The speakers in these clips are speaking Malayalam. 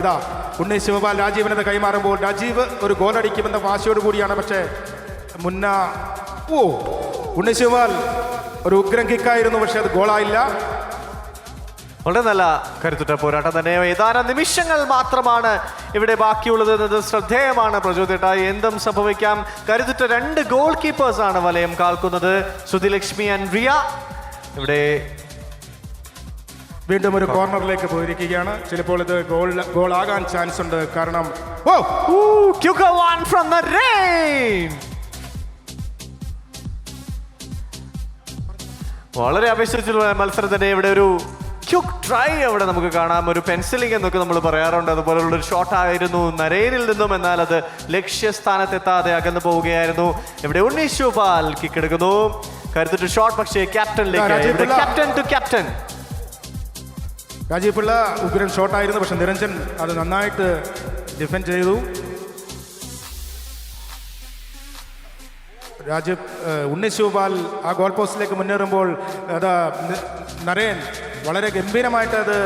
ഇതാ ഉണ്ണി ശിവപാൽ രാജീവിനത് കൈമാറുമ്പോൾ രാജീവ് ഒരു ഗോളടിക്കുമെന്ന വാശിയോട് കൂടിയാണ്. പക്ഷേ ഉണ്ണി ശിവപാൽ ഒരു ഉഗ്രം കിക്കായിരുന്നു, പക്ഷെ അത് ഗോളായില്ല. വളരെ നല്ല കരുത്തുറ്റ പോരാട്ടം തന്നെ. ഏതാനും നിമിഷങ്ങൾ മാത്രമാണ് ഇവിടെ ബാക്കിയുള്ളത് എന്നത് ശ്രദ്ധേയമാണ്. പ്രചോദിട്ട എന്തും സംഭവിക്കാം. കരുത്തുറ്റ രണ്ട് ഗോൾ കീപ്പേഴ്സ് ആണ് വലയം കാൽക്കുന്നത്, സുധിലക്ഷ്മി ആൻഡ് റിയ. ഇവിടെ വീണ്ടും ഒരു കോർണറിലേക്ക് പോയിരിക്കുകയാണ്. ചിലപ്പോൾ ഇത് ഗോളാകാൻ ചാൻസ് ഉണ്ട്. കാരണം വളരെ അപേക്ഷിച്ചുള്ള മത്സരം തന്നെ. ഇവിടെ ഒരു ക്യുക്ക് ട്രൈ അവിടെ നമുക്ക് കാണാം. ഒരു പെൻസിലിംഗ് എന്നൊക്കെ നമ്മൾ പറയാറുണ്ട്. അതുപോലുള്ള ഒരു ഷോട്ട് ആയിരുന്നു നരേനിൽ നിന്നും. എന്നാൽ അത് ലക്ഷ്യസ്ഥാനത്തെത്താതെ അകന്നു പോവുകയായിരുന്നു. ഇവിടെ ഉണ്ണി ശിവപാൽ കിക്ക് എടുക്കുന്നു. കരുത്തിട്ട് ഷോട്ട്, പക്ഷേ ക്യാപ്റ്റനിലേക്ക്. Captain to captain. Rajeev Pillai ഉഗ്രൻ ഷോട്ടായിരുന്നു, പക്ഷെ നിരഞ്ജൻ അത് നന്നായിട്ട് ഡിഫെൻഡ് ചെയ്തു. ഉണ്ണി ശിവപാൽ ആ ഗോൾ പോസ്റ്റിലേക്ക് മുന്നേറുമ്പോൾ അതാ നരേൻ വളരെ ഗംഭീരമായിട്ട് അത്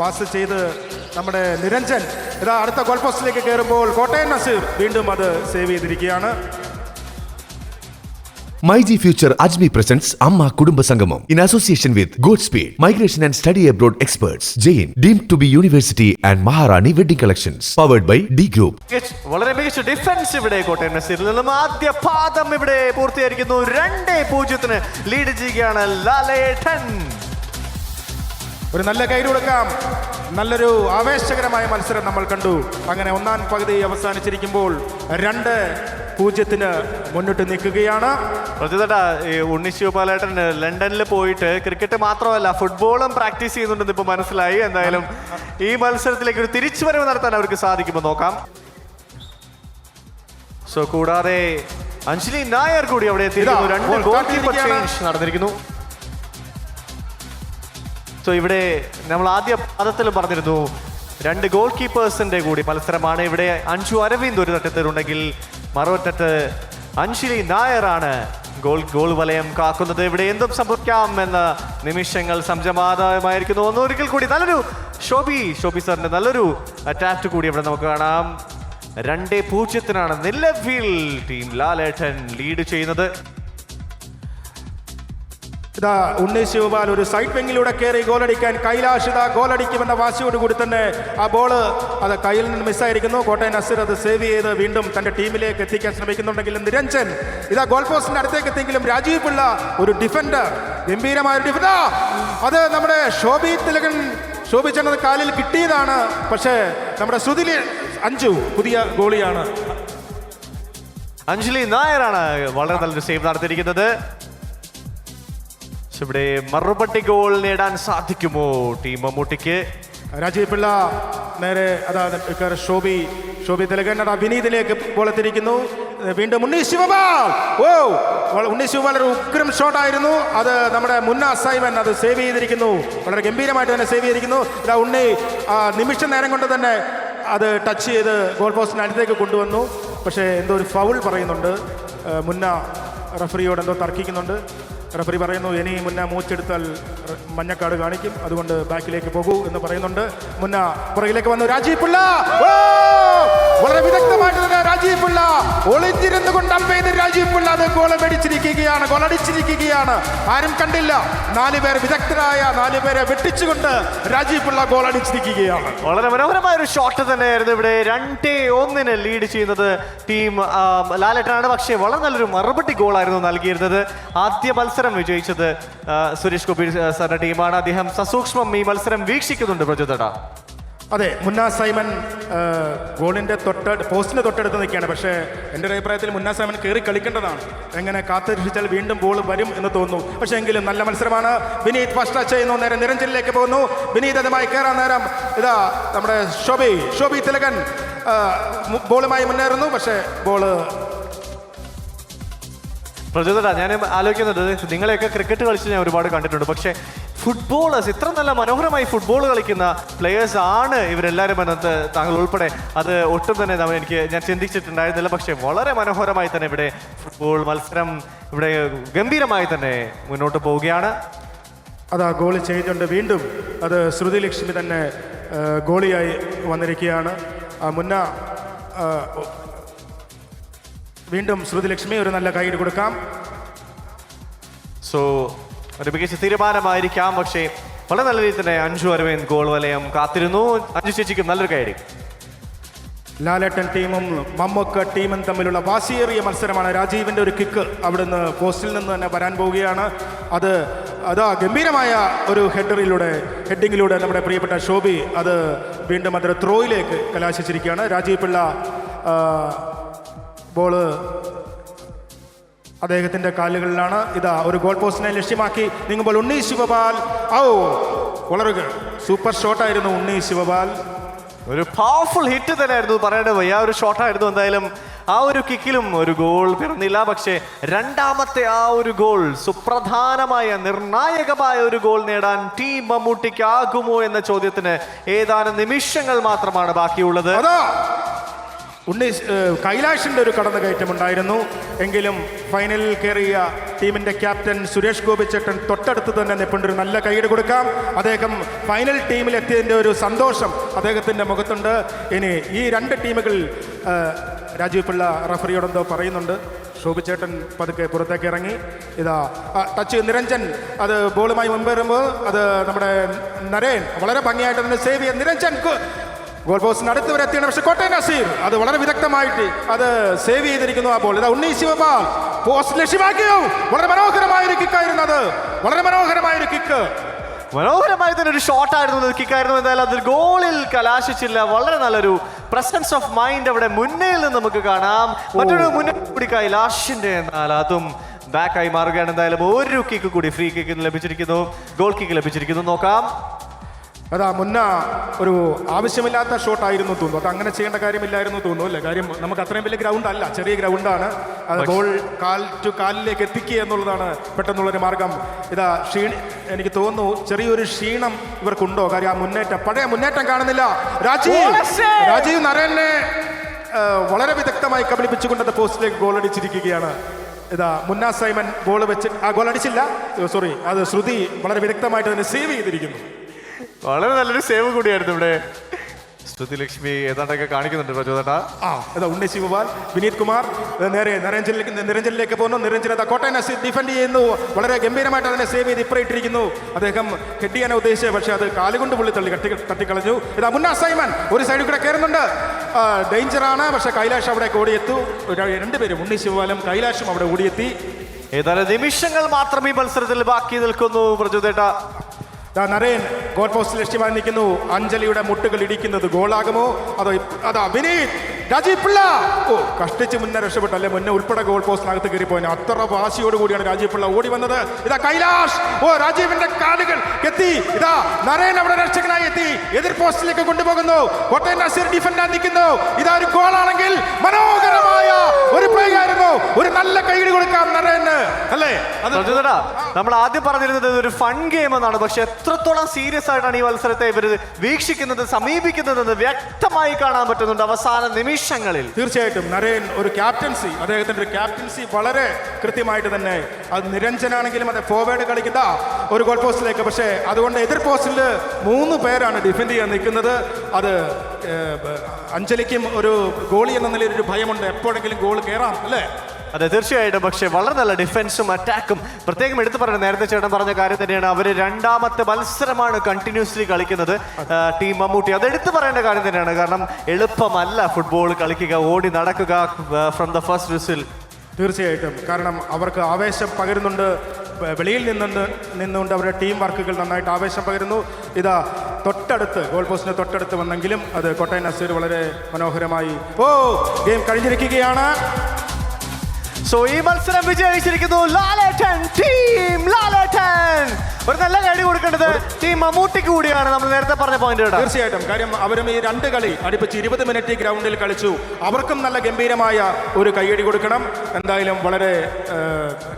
പാസ് ചെയ്ത് നമ്മുടെ നിരഞ്ജൻ ഇതാ അടുത്ത ഗോൾ പോസ്റ്റിലേക്ക് കയറുമ്പോൾ കോട്ടയം നസീർ വീണ്ടും അത് സേവ് ചെയ്തിരിക്കുകയാണ്. MyG Future Ajmi presents Amma Kudumba Sangamam in association with Goodspeed, Migration and Study Abroad Experts, Jain, deemed to be University and Maharani Wedding Collections, powered by D Group. വളരെ മികച്ച ഡിഫൻസ് ഇവിടെ കോട്ടയം നസീറിൽ നിന്നും. ആദ്യ പാദം ഇവിടെ പൂർത്തിയായിരിക്കുന്നു. 2-0 ലീഡ് ചെയ്യുകയാണ് ലാലേട്ടൻ. ഒരു നല്ല കൈ കൊടുക്കാം. നല്ലൊരു ആവേശകരമായ മത്സരം നമ്മൾ കണ്ടു. അങ്ങനെ ഒന്നാം പകുതി അവസാനിച്ചിരിക്കുമ്പോൾ 2-0 മുന്നിട്ട് നിൽക്കുകയാണ്. ഉണ്ണി ശിവപാലേട്ടൻ ലണ്ടനിൽ പോയിട്ട് ക്രിക്കറ്റ് മാത്രമല്ല ഫുട്ബോളും പ്രാക്ടീസ് ചെയ്യുന്നുണ്ടെന്ന് ഇപ്പൊ മനസ്സിലായി. എന്തായാലും ഈ മത്സരത്തിലേക്ക് ഒരു തിരിച്ചുവരവ് നടത്താൻ അവർക്ക് സാധിക്കുമ്പോൾ നോക്കാം. സോ കൂടാതെ അഞ്ജലി നായർ കൂടി അവിടെ എത്തിയിരിക്കുന്നു. 2 ഗോൾ കീപ്പർ ചേഞ്ച് നടന്നിരിക്കുന്നു. സോ ഇവിടെ നമ്മൾ ആദ്യ പാദത്തിലും പറഞ്ഞിരുന്നു 2 ഗോൾ കീപ്പേഴ്സിന്റെ കൂടി മത്സരമാണ്. ഇവിടെ അഞ്ജു അരവിന്ദ് ഒരു തട്ടത്തിലുണ്ടെങ്കിൽ മറുവറ്റത്ത് അഞ്ജലി നായരാണ് ഗോൾ വലയം കാക്കുന്നത്. ഇവിടെ എന്തും സംഭവിക്കാം എന്ന നിമിഷങ്ങൾ സംജാതമായിരിക്കുന്നു. ഒന്നൊരിക്കൽ കൂടി നല്ലൊരു ഷോബി സാറിന്റെ നല്ലൊരു അറ്റാക്ക് കൂടി ഇവിടെ നമുക്ക് കാണാം. 2-0 നിലവിൽ ടീം ലാലേട്ടൻ ലീഡ് ചെയ്യുന്നത്. ഇതാ ഉണ്ണി ശിവപാൽ ഒരു സൈഡ് വിങ്ങിലൂടെ കയറി ഗോളടിക്കാൻ കൈലാഷ് ഇതാ ഗോളടിക്കുമെന്ന വാശിയോടുകൂടി തന്നെ ആ ബോള് അത് കയ്യിൽ നിന്ന് മിസ്സായിരിക്കുന്നു. കോട്ടയം നസീർ അത് സേവ് ചെയ്ത് വീണ്ടും തന്റെ ടീമിലേക്ക് എത്തിക്കാൻ ശ്രമിക്കുന്നുണ്ടെങ്കിലും നിരഞ്ജൻ ഇതാ ഗോൾ പോസ്റ്റിന്റെ അടുത്തേക്ക് എത്തിയെങ്കിലും രാജീവ് പിള്ള ഒരു ഡിഫൻഡർ, ഗംഭീരമായ ഒരു ഡിഫൻഡർ, അത് നമ്മുടെ ശോഭിച്ചത് കാലിൽ കിട്ടിയതാണ്. പക്ഷേ നമ്മുടെ അഞ്ജു പുതിയ ഗോളിയാണ്. അഞ്ജലി നായരാണ് വളരെ നല്ലൊരു സേവ് നടത്തിയിരിക്കുന്നത്. ഇവിടെ മറുപടി ഗോൾ നേടാൻ സാധിക്കുമോ ടീം മമ്മൂട്ടിക്ക്? രാജീവ് പിള്ള നേരെ അതായത് ശോഭി തിലകൻ വിനീതിലേക്ക് ബോൾ എത്തിയിരിക്കുന്നു. വീണ്ടും ഉണ്ണി ശിവപാൽ. ഉണ്ണി ശിവപാൽ ഒരു ഉഗ്രം ഷോട്ടായിരുന്നു. അത് നമ്മുടെ മുന്ന സൈമൻ അത് സേവ് ചെയ്തിരിക്കുന്നു. വളരെ ഗംഭീരമായിട്ട് തന്നെ സേവ് ചെയ്തിരിക്കുന്നു. ഇതാ ഉണ്ണി നിമിഷ നേരം കൊണ്ട് തന്നെ അത് ടച്ച് ചെയ്ത് ഗോൾ പോസ്റ്റിന് അടുത്തേക്ക് കൊണ്ടുവന്നു. പക്ഷേ എന്തോ ഒരു ഫൗൾ പറയുന്നുണ്ട്. മുന്ന റഫറിയോട് എന്തോ തർക്കിക്കുന്നുണ്ട്. റഫറി പറയുന്നു ഇനി മുന്ന മൂച്ചെടുത്താൽ മഞ്ഞക്കാട് കാണിക്കും, അതുകൊണ്ട് ബാക്കിലേക്ക് പോകൂ എന്ന് പറയുന്നുണ്ട്. മുന്ന പുറകിലേക്ക് വന്നു രാജീവ് പിള്ള. വളരെ വിദഗ്ധമായിട്ട് തന്നെ രാജീവ് പിള്ള ഒളിഞ്ഞിരുന്നു കൊണ്ട് അമ്പെയ്ത് രാജീവ് പിള്ള അത് ഗോളടിച്ചിരിക്കുകയാണ്. ആരും കണ്ടില്ല. 4 പേർ വിദഗ്ധരായ 4 പേരെ വെട്ടിച്ചുകൊണ്ട് രാജീവ് പിള്ള ഗോളടിച്ചിരിക്കുകയാണ്. വളരെ മനോഹരമായ ഒരു ഷോട്ട് തന്നെയായിരുന്നു. ഇവിടെ 2-1 ലീഡ് ചെയ്യുന്നത് ടീം ലാലേട്ടനാണ്. പക്ഷേ വളരെ നല്ലൊരു മറുപടി ഗോളായിരുന്നു നൽകിയിരുന്നത്. ആദ്യ മത്സരം വിജയിച്ചത് സുരേഷ് ഗോപി സാറിന്റെ ടീമാണ്. അദ്ദേഹം സസൂക്ഷ്മം ഈ മത്സരം വീക്ഷിക്കുന്നുണ്ട്. പ്രചോദന അതെ, മുന്ന സൈമൻ ഗോളിന്റെ പോസ്റ്റിന് തൊട്ടടുത്ത് നിൽക്കുകയാണ്. പക്ഷേ എൻ്റെ ഒരു അഭിപ്രായത്തിൽ മുന്ന സൈമൻ കയറി കളിക്കേണ്ടതാണ്. എങ്ങനെ കാത്തുരക്ഷിച്ചാൽ വീണ്ടും ബോൾ വരും എന്ന് തോന്നുന്നു. പക്ഷേ എങ്കിലും നല്ല മത്സരമാണ്. വിനീത് ഫസ്റ്റ് ടച്ച് ചെയ്യുന്നു. നേരെ നിരഞ്ജനിലേക്ക് പോകുന്നു. വിനീത് അതുമായി കയറാൻ നേരം ഇതാ നമ്മുടെ ശോഭി തിലകൻ ബോളുമായി മുന്നേറുന്നു. പക്ഷേ ബോള് പ്രചോദന ഞാൻ ആലോചിക്കുന്നത് നിങ്ങളെയൊക്കെ ക്രിക്കറ്റ് കളിച്ച് ഞാൻ ഒരുപാട് കണ്ടിട്ടുണ്ട്. പക്ഷേ ഫുട്ബോളേഴ്സ് ഇത്ര നല്ല മനോഹരമായി ഫുട്ബോൾ കളിക്കുന്ന പ്ലെയേഴ്സ് ആണ് ഇവരെല്ലാവരും എന്നത് താങ്കൾ ഉൾപ്പെടെ അത് ഒട്ടും തന്നെ ഞാൻ ചിന്തിച്ചിട്ടുണ്ടായിരുന്നില്ല. പക്ഷേ വളരെ മനോഹരമായി തന്നെ ഇവിടെ ഫുട്ബോൾ മത്സരം ഇവിടെ ഗംഭീരമായി തന്നെ മുന്നോട്ട് പോവുകയാണ്. അതാ ഗോൾ ചെയ്തുകൊണ്ട് വീണ്ടും അത് ശ്രുതി ലക്ഷ്മി തന്നെ ഗോളിയായി വന്നിരിക്കുകയാണ്. മുന്ന വീണ്ടും ശ്രുതിലക്ഷ്മി ഒരു നല്ല കൈയ്യടി കൊടുക്കാം. സോ ഒരു മികച്ച തീരുമാനമായിരിക്കാം. പക്ഷേ വളരെ നല്ല രീതിയിൽ തന്നെ അഞ്ജു അരവിന്ദ് ഗോൾ വലയം കാത്തിരുന്നു. അഞ്ജു ചേച്ചിക്കും നല്ലൊരു കൈയടി. ലാലേട്ടൻ ടീമും മമ്മൂക്ക ടീമും തമ്മിലുള്ള വാശിയേറിയ മത്സരമാണ്. രാജീവിൻ്റെ ഒരു കിക്ക് അവിടുന്ന് പോസ്റ്റിൽ നിന്ന് തന്നെ വരാൻ പോവുകയാണ്. അതാ ഗംഭീരമായ ഒരു ഹെഡിങ്ങിലൂടെ നമ്മുടെ പ്രിയപ്പെട്ട ശോഭി അത് വീണ്ടും അതൊരു ത്രോയിലേക്ക് കലാശിച്ചിരിക്കുകയാണ്. രാജീവ് പിള്ള ബോള് അദ്ദേഹത്തിൻ്റെ കാലുകളിലാണ്. ഇതാ ഒരു ഗോൾ പോസ്റ്റിനെ ലക്ഷ്യമാക്കി നീങ്ങുമ്പോൾ ഉണ്ണി ശിവപാൽ വളരെ സൂപ്പർ ഷോട്ടായിരുന്നു ഉണ്ണി ശിവപാൽ. ഒരു പവർഫുൾ ഹിറ്റ് തന്നെയായിരുന്നു പറയേണ്ടത്. ആ ഒരു ഷോട്ടായിരുന്നു. എന്തായാലും ആ ഒരു കിക്കിലും ഒരു ഗോൾ പിറന്നില്ല. പക്ഷേ രണ്ടാമത്തെ ആ ഒരു ഗോൾ സുപ്രധാനമായ നിർണായകമായ ഒരു ഗോൾ നേടാൻ ടീം മമ്മൂട്ടിക്ക് ആകുമോ എന്ന ചോദ്യത്തിന് ഏതാനും നിമിഷങ്ങൾ മാത്രമാണ് ബാക്കിയുള്ളത്. കൈലാഷിൻ്റെ ഒരു കടന്നുകയറ്റം ഉണ്ടായിരുന്നു. എങ്കിലും ഫൈനലിൽ കയറിയ ടീമിൻ്റെ ക്യാപ്റ്റൻ സുരേഷ് ഗോപിച്ചേട്ടൻ തൊട്ടടുത്ത് തന്നെ നിൽപ്പുണ്ടൊരു നല്ല കൈയ്യടി കൊടുക്കാം. അദ്ദേഹം ഫൈനൽ ടീമിലെത്തിയതിൻ്റെ ഒരു സന്തോഷം അദ്ദേഹത്തിൻ്റെ മുഖത്തുണ്ട്. ഇനി ഈ രണ്ട് ടീമുകൾ രാജീവ് പിള്ള റഫറിയോടെന്തോ പറയുന്നുണ്ട്. ശോഭിച്ചേട്ടൻ പതുക്കെ പുറത്തേക്ക് ഇറങ്ങി. ഇതാ ടച്ച് നിരഞ്ജൻ അത് ബോളുമായി മുമ്പേറുമ്പോൾ അത് നമ്മുടെ നരേൻ വളരെ ഭംഗിയായിട്ട് അതിനെ സേവ് ചെയ്ത് നിരഞ്ജൻ ഗോൾ പോസ്റ്റിന് അടുത്ത് വരെ എത്തിയാണ്. പക്ഷെ കോട്ടയം നസീർ അത് വളരെ വിദഗ്ധമായിട്ട് അത് സേവ് ചെയ്തിരിക്കുന്നു. ആ ബോൾ ഇതാ ഉണ്ണി ശിവപാൽ പോസ്റ്റ് ലക്ഷ്യമാക്കിയോ. വളരെ മനോഹരമായൊരു കിക്കായിരുന്നു. അത് വളരെ മനോഹരമായൊരു കിക്ക്, മനോഹരമായി തന്നെ ഒരു ഷോട്ടായിരുന്നു, കിക്കായിരുന്നു. എന്തായാലും അത് ഗോളിൽ കലാശിച്ചില്ല. വളരെ നല്ലൊരു പ്രസൻസ് ഓഫ് മൈൻഡ് അവിടെ മുന്നേയിൽ നിന്ന് നമുക്ക് കാണാം. മറ്റൊരു മുന്നേ കൂടി കൈലാഷിന്റെ എന്നാൽ അതും ബാക്കായി മാറുകയാണ്. എന്തായാലും ഒരു കിക്ക് കൂടി ഫ്രീ കിക്ക് ലഭിച്ചിരിക്കുന്നു, ഗോൾ കിക്ക് ലഭിച്ചിരിക്കുന്നു. നോക്കാം. അതാ മുന്ന ഒരു ആവശ്യമില്ലാത്ത ഷോട്ടായിരുന്നു തോന്നുന്നു. അത് അങ്ങനെ ചെയ്യേണ്ട കാര്യമില്ലായിരുന്നു തോന്നുന്നു അല്ലേ? കാര്യം നമുക്ക് അത്രയും വലിയ ഗ്രൗണ്ട് അല്ല, ചെറിയ ഗ്രൗണ്ടാണ്. അത് ഗോൾ കാലിലേക്ക് എത്തിക്കുക എന്നുള്ളതാണ് പെട്ടെന്നുള്ളൊരു മാർഗം. ഇതാ എനിക്ക് തോന്നുന്നു ചെറിയൊരു ക്ഷീണം ഇവർക്കുണ്ടോ? കാര്യം ആ പഴയ മുന്നേറ്റം കാണുന്നില്ല. രാജീവ് നരേനെ വളരെ വിദഗ്ധമായി കബളിപ്പിച്ചുകൊണ്ട് പോസ്റ്റിലേക്ക് ഗോൾ അടിച്ചിരിക്കുകയാണ്. ഇതാ മുന്ന സൈമൻ ബോൾ വെച്ച് ആ ഗോൾ അടിച്ചില്ല, സോറി, അത് ശ്രുതി വളരെ വിദഗ്ധമായിട്ട് തന്നെ സേവ് ചെയ്തിരിക്കുന്നു. വളരെ നല്ലൊരു സേവ് കൂടിയായിരുന്നു ഇവിടെ. ശ്രുതി ലക്ഷ്മി ഏതാണ്ടൊക്കെ കാണിക്കുന്നുണ്ട് പ്രചോദന. ഇതാ ഉണ്ണി ശിവപാൽ, വിനീത് കുമാർ നേരെ നിരഞ്ജനിലേക്ക് പോകുന്നു. നിരഞ്ജൻ കോട്ടയം നസീർ ഡിഫെൻഡ് ചെയ്യുന്നു. വളരെ ഗംഭീരമായിട്ട് അതിനെ സേവ് ചെയ്ത് ഇപ്പറ ഇട്ടിരിക്കുന്നു. അദ്ദേഹം ഹെഡ് ചെയ്യാൻ ഉദ്ദേശിച്ചത്, പക്ഷേ അത് കാലുകൊണ്ട് പുള്ളി തട്ടിക്കളഞ്ഞു. ഇതാ മുന്ന സൈമൻ ഒരു സൈഡിൽ കൂടെ കയറുന്നുണ്ട്. ഡേഞ്ചറാണ്. പക്ഷേ കൈലാഷ് അവിടെ ഓടിയെത്തു. രണ്ടുപേരും ഉണ്ണി ശിവപാലും കൈലാഷും അവിടെ ഓടിയെത്തി. ഏതാനും നിമിഷങ്ങൾ മാത്രം ഈ മത്സരത്തിൽ ബാക്കി നിൽക്കുന്നു പ്രചോദേട്ട. നരേൻ ഗോൾ പോസ്റ്റ് ലക്ഷ്യമായി നിൽക്കുന്നു. അഞ്ജലിയുടെ മുട്ടുകൾ ഇടിക്കുന്നത് ഗോളാകുമോ? അതാ വിനീത് രാജീവ് പിള്ള കഷ്ടിച്ച് മുന്നേ രക്ഷപ്പെട്ടല്ലേ. മുന്നേ ഉൾപ്പെടെ ഗോൾ പോസ്റ്റിനകത്ത് കയറിപ്പോയി. അത്ര വാശിയോട് കൂടിയാണ് രാജീവ് പിള്ള ഓടി വന്നത്. ഇതാ കൈലാഷ് രാജീവിന്റെ കാലുകൾ എത്തി. ഇതാ നരേൻ അവിടെ രക്ഷകനായി എത്തി. എതിർ പോസ്റ്റിലേക്ക് കൊണ്ടുപോകുന്നു. കോട്ടയം നസീർ ഡിഫൻഡാൻ നിൽക്കുന്നു. ഇതാ ഒരു ഗോളാണെങ്കിൽ മനോഹരമായ ഒരു പ്ലേ ആയിരുന്നു. ഒരു നല്ല കൈയ്യടി കൊടുക്കാം നരേന് അല്ലേ? നമ്മൾ ആദ്യം പറഞ്ഞിരുന്നത് ഒരു ഫൺ ഗെയിം എന്നാണ്. പക്ഷെ എത്രത്തോളം സീരിയസ് ആയിട്ടാണ് ഈ മത്സരത്തെ ഇവർ വീക്ഷിക്കുന്നത്, സമീപിക്കുന്നതെന്ന് വ്യക്തമായി കാണാൻ പറ്റുന്നുണ്ട് അവസാന നിമിഷങ്ങളിൽ. തീർച്ചയായിട്ടും നരേൻ ഒരു ക്യാപ്റ്റൻസി, അദ്ദേഹത്തിന്റെ ഒരു ക്യാപ്റ്റൻസി വളരെ കൃത്യമായിട്ട് തന്നെ. അത് നിരഞ്ജനാണെങ്കിലും അതെ ഫോർവേഡ് കളിക്കുന്ന ഒരു ഗോൾ പോസ്റ്റിലേക്ക്. പക്ഷേ അതുകൊണ്ട് എതിർ പോസ്റ്റിൽ 3 പേരാണ് ഡിഫെൻഡ് ചെയ്യാൻ നിൽക്കുന്നത്. അത് അഞ്ജലിക്കും ഒരു ഗോളി എന്ന നിലയിൽ ഒരു ഭയമുണ്ട്, എപ്പോഴെങ്കിലും ഗോൾ കയറാം അല്ലേ? അതെ തീർച്ചയായിട്ടും. പക്ഷെ വളരെ നല്ല ഡിഫൻസും അറ്റാക്കും പ്രത്യേകം എടുത്തു പറയുന്നത് നേരത്തെ ചേട്ടൻ പറഞ്ഞ കാര്യം തന്നെയാണ്. അവർ രണ്ടാമത്തെ മത്സരമാണ് കണ്ടിന്യൂസ്ലി കളിക്കുന്നത് ടീം മമ്മൂട്ടി. അത് എടുത്തു പറയേണ്ട കാര്യം തന്നെയാണ്. കാരണം എളുപ്പമല്ല ഫുട്ബോൾ കളിക്കുക, ഓടി നടക്കുക ഫ്രം ദ ഫസ്റ്റ് വിസിൽ. തീർച്ചയായിട്ടും. കാരണം അവർക്ക് ആവേശം പകരുന്നുണ്ട്. വെളിയിൽ നിന്നുകൊണ്ട് അവരുടെ ടീം വർക്കുകൾ നന്നായിട്ട് ആവേശം പകരുന്നു. ഇതാ തൊട്ടടുത്ത് ഗോൾ പോസ്റ്റിന് തൊട്ടടുത്ത് വന്നെങ്കിലും അത് കോട്ടയം നസീർ വളരെ മനോഹരമായി ഗെയിം കഴിഞ്ഞിരിക്കുകയാണ്. സോ ഈ മത്സരം വിജയിച്ചിരിക്കുന്നു ലാലേട്ടൻ ടീം. ലാലേട്ടൻ ഒരു നല്ല കൈ കൊടുക്കേണ്ടത് ടീം മമ്മൂട്ടിക്ക് കൂടിയാണ്. നമ്മൾ നേരത്തെ പറഞ്ഞ പോയിന്റ്. തീർച്ചയായിട്ടും. കാര്യം അവരും ഈ 2 കളി അടുപ്പിച്ച് 20 മിനിറ്റ് ഗ്രൗണ്ടിൽ കളിച്ചു. അവർക്കും നല്ല ഗംഭീരമായ ഒരു കൈയടി കൊടുക്കണം. എന്തായാലും വളരെ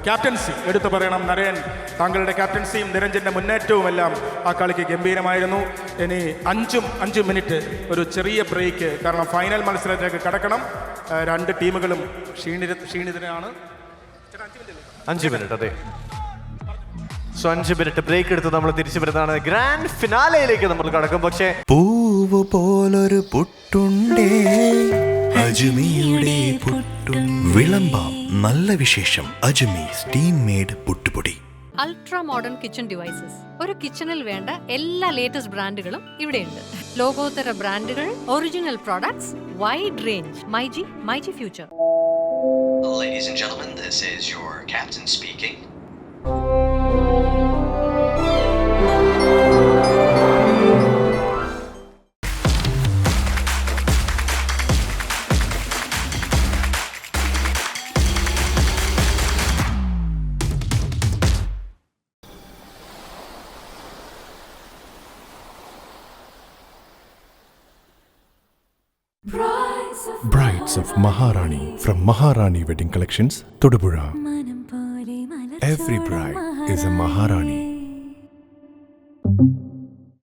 ക്യാപ്റ്റൻസി എടുത്തു പറയണം. നരേൻ, താങ്കളുടെ ക്യാപ്റ്റൻസിയും നിരഞ്ജന്റെ മുന്നേറ്റവും എല്ലാം ആ കളിക്ക് ഗംഭീരമായിരുന്നു. ഇനി 5 മിനിറ്റ് ഒരു ചെറിയ ബ്രേക്ക്. കാരണം ഫൈനൽ മത്സരത്തിലേക്ക് കടക്കണം. 2 ടീമുകളും ക്ഷീണിതരാണ്. 5 മിനിറ്റ്. അതെ സോ 5 മിനിറ്റ് ബ്രേക്ക് എടുത്ത് നമ്മൾ തിരിച്ചു വരുന്നതാണ്. ഗ്രാൻഡ് ഫിനാലയിലേക്ക് നമ്മൾ കടക്കും. പക്ഷേ പൂവ് പോലൊരു പുട്ടുണ്ടേ അജ്മിയുടെ പുട്ടും വിളമ്പാം നല്ല വിശേഷം. അജ്മി സ്റ്റീം മെയ്ഡ് പുട്ടുപൊടി. Ultra modern kitchen devices. ഒരു കിച്ചണിൽ വേണ്ട എല്ലാ ലേറ്റസ്റ്റ് ബ്രാൻഡുകളും ഇവിടെയുണ്ട്. ലോകോത്തര ബ്രാൻഡുകൾ, original products, wide range. MyG future. Ladies and gentlemen, this is your captain speaking. Brides of Maharani from Maharani Wedding Collections, Todupuzha. Every bride is a Maharani.